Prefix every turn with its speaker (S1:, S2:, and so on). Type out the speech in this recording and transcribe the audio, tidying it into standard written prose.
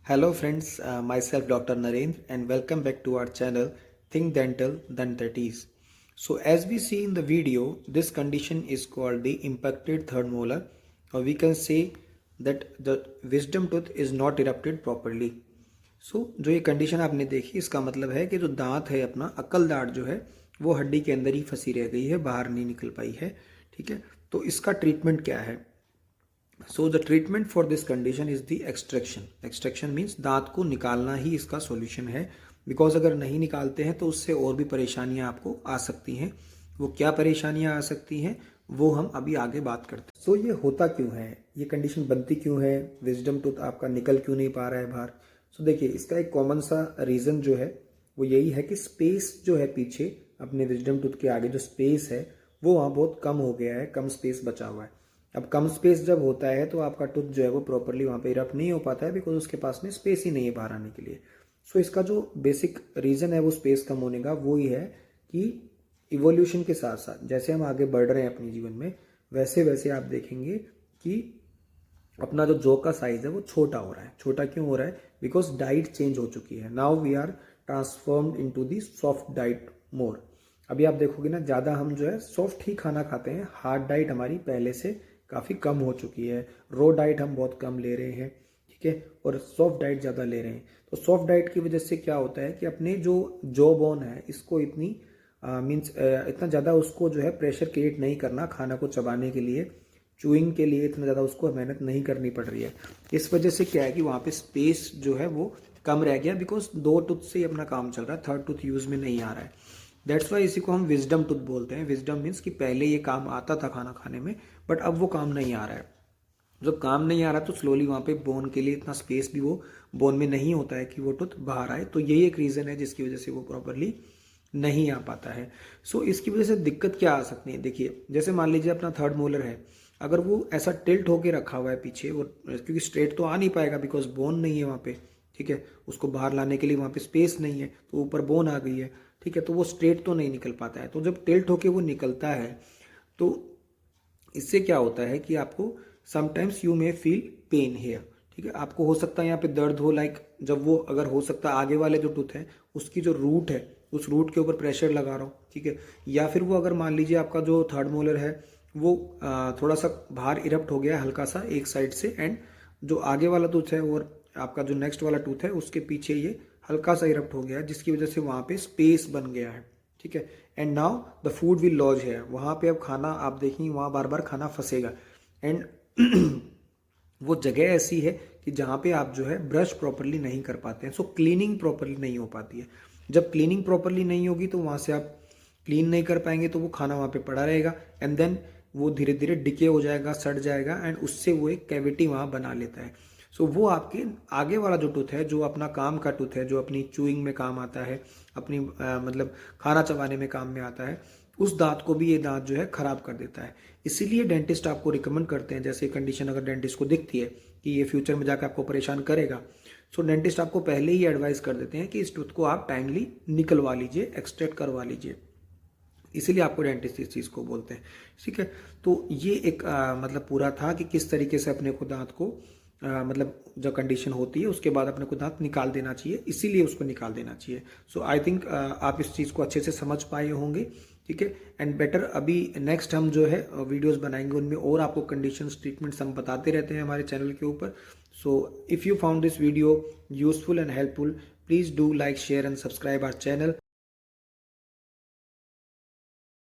S1: Hello friends, myself Dr. Narendra and welcome back to our channel Think Dental Dentati's. So as we see in the video, this condition is called the impacted third molar, or we can say that the wisdom tooth is not erupted properly. So जो ये condition आपने देखी इसका मतलब है कि जो दांत है अपना अक्ल दाढ़ जो है वो हड्डी के अंदर ही फंसी रह गई है, बाहर नहीं निकल पाई है। ठीक है, तो इसका ट्रीटमेंट क्या है? So the treatment for this condition is the extraction. Extraction means दांत को निकालना ही इसका सॉल्यूशन है, बिकॉज अगर नहीं निकालते हैं तो उससे और भी परेशानियां आपको आ सकती हैं। वो क्या परेशानियां आ सकती हैं वो हम अभी आगे बात करते हैं। सो ये होता क्यों है, ये कंडीशन बनती क्यों है, विजडम टूथ आपका निकल क्यों नहीं पा रहा है बाहर? सो देखिए, इसका एक कॉमन सा रीज़न जो है वो यही है कि स्पेस जो है पीछे अपने विजडम टूथ के आगे जो स्पेस है वो वहाँ बहुत कम हो गया है, कम स्पेस बचा हुआ है। अब कम स्पेस जब होता है तो आपका टूथ जो है वो प्रॉपरली वहाँ पे इरप्ट नहीं हो पाता है, बिकॉज उसके पास में स्पेस ही नहीं है बाहर आने के लिए। सो इसका जो बेसिक रीज़न है वो स्पेस कम होने का वो ही है कि इवोल्यूशन के साथ साथ जैसे हम आगे बढ़ रहे हैं अपने जीवन में, वैसे वैसे आप देखेंगे कि अपना जो जॉ का साइज है वो छोटा हो रहा है। छोटा क्यों हो रहा है? बिकॉज डाइट चेंज हो चुकी है। Now we are transformed into the soft diet more. अभी आप देखोगे ना, ज़्यादा हम जो है सॉफ्ट ही खाना खाते हैं। हार्ड डाइट हमारी पहले से काफ़ी कम हो चुकी है। रो डाइट हम बहुत कम ले रहे हैं, ठीक है, और सॉफ्ट डाइट ज़्यादा ले रहे हैं। तो सॉफ्ट डाइट की वजह से क्या होता है कि अपने जो जॉ बोन है इसको इतनी इतना ज़्यादा उसको जो है प्रेशर क्रिएट नहीं करना, खाना को चबाने के लिए, चूइंग के लिए इतना ज़्यादा उसको मेहनत नहीं करनी पड़ रही है। इस वजह से क्या है कि वहाँ पे स्पेस जो है वो कम रह गया, बिकॉज 2 टूथ से ही अपना काम चल रहा है, थर्ड टूथ यूज़ में नहीं आ रहा है। दैट्स वाई इसी को हम विजडम टूथ बोलते हैं। विजडम मीन्स कि पहले ये काम आता था खाना खाने में, बट अब वो काम नहीं आ रहा है। जब काम नहीं आ रहा तो स्लोली वहाँ पे बोन के लिए इतना स्पेस भी वो बोन में नहीं होता है कि वो टूथ बाहर आए। तो यही एक रीज़न है जिसकी वजह से वो प्रॉपरली नहीं आ पाता है। सो इसकी वजह से दिक्कत क्या आ सकती है? देखिए, जैसे मान लीजिए अपना थर्ड मोलर है, अगर वो ऐसा टिल्ट होके रखा हुआ है पीछे, वो क्योंकि स्ट्रेट तो आ नहीं पाएगा बिकॉज बोन नहीं है वहाँ पे, ठीक है, उसको बाहर लाने के लिए वहाँ पे स्पेस नहीं है, तो ऊपर बोन आ गई है, ठीक है, तो वो स्ट्रेट तो नहीं निकल पाता है। तो जब टिल्ट होके वो निकलता है तो इससे क्या होता है कि आपको sometimes you may feel pain here, ठीक है, आपको हो सकता है यहाँ पे दर्द हो, लाइक जब वो अगर हो सकता है आगे वाले जो टूथ है उसकी जो रूट है उस रूट के ऊपर प्रेशर लगा रहा हूँ, ठीक है, या फिर वो अगर मान लीजिए आपका जो थर्ड मोलर है वो थोड़ा सा बाहर इरप्ट हो गया हल्का सा एक साइड से, एंड जो आगे वाला टूथ है और आपका जो नेक्स्ट वाला टूथ है उसके पीछे ये हल्का सा इरप्ट हो गया है, जिसकी वजह से वहाँ पे स्पेस बन गया है, ठीक है, and now the food will lodge है। वहाँ पे अब खाना आप देखेंगे वहाँ बार बार खाना फंसेगा, एंड वो जगह ऐसी है कि जहाँ पे आप जो है ब्रश प्रॉपरली नहीं कर पाते हैं। सो क्लीनिंग प्रॉपरली नहीं हो पाती है। जब क्लीनिंग प्रॉपरली नहीं होगी तो वहाँ से आप क्लीन नहीं कर पाएंगे, तो वो खाना वहाँ पे पड़ा रहेगा, एंड देन वो धीरे धीरे डिके हो जाएगा, सड़ जाएगा, एंड उससे वो एक कैविटी वहाँ बना लेता है। सो वो आपके आगे वाला जो टूथ है, जो अपना काम का टूथ है, जो अपनी चूइंग में काम आता है, अपनी मतलब खाना चबाने में काम में आता है, उस दांत को भी ये दांत जो है खराब कर देता है। इसीलिए डेंटिस्ट आपको रिकमेंड करते हैं, जैसे कंडीशन अगर डेंटिस्ट को दिखती है कि ये फ्यूचर में जाकर आपको परेशान करेगा, सो डेंटिस्ट आपको पहले ही एडवाइस कर देते हैं कि इस टूथ को आप टाइमली निकलवा लीजिए, एक्सट्रैक्ट करवा लीजिए। इसीलिए आपको डेंटिस्ट इस चीज़ को बोलते हैं, ठीक है। तो ये एक मतलब पूरा था कि किस तरीके से अपने को दांत को मतलब जो कंडीशन होती है उसके बाद अपने को दांत निकाल देना चाहिए, इसीलिए उसको निकाल देना चाहिए। सो आई थिंक आप इस चीज़ को अच्छे से समझ पाए होंगे, ठीक है, एंड बेटर अभी नेक्स्ट हम जो है वीडियोस बनाएंगे, उनमें और आपको कंडीशंस ट्रीटमेंट्स हम बताते रहते हैं हमारे चैनल के ऊपर। So if you found this video useful and helpful, please do like, share and subscribe our channel.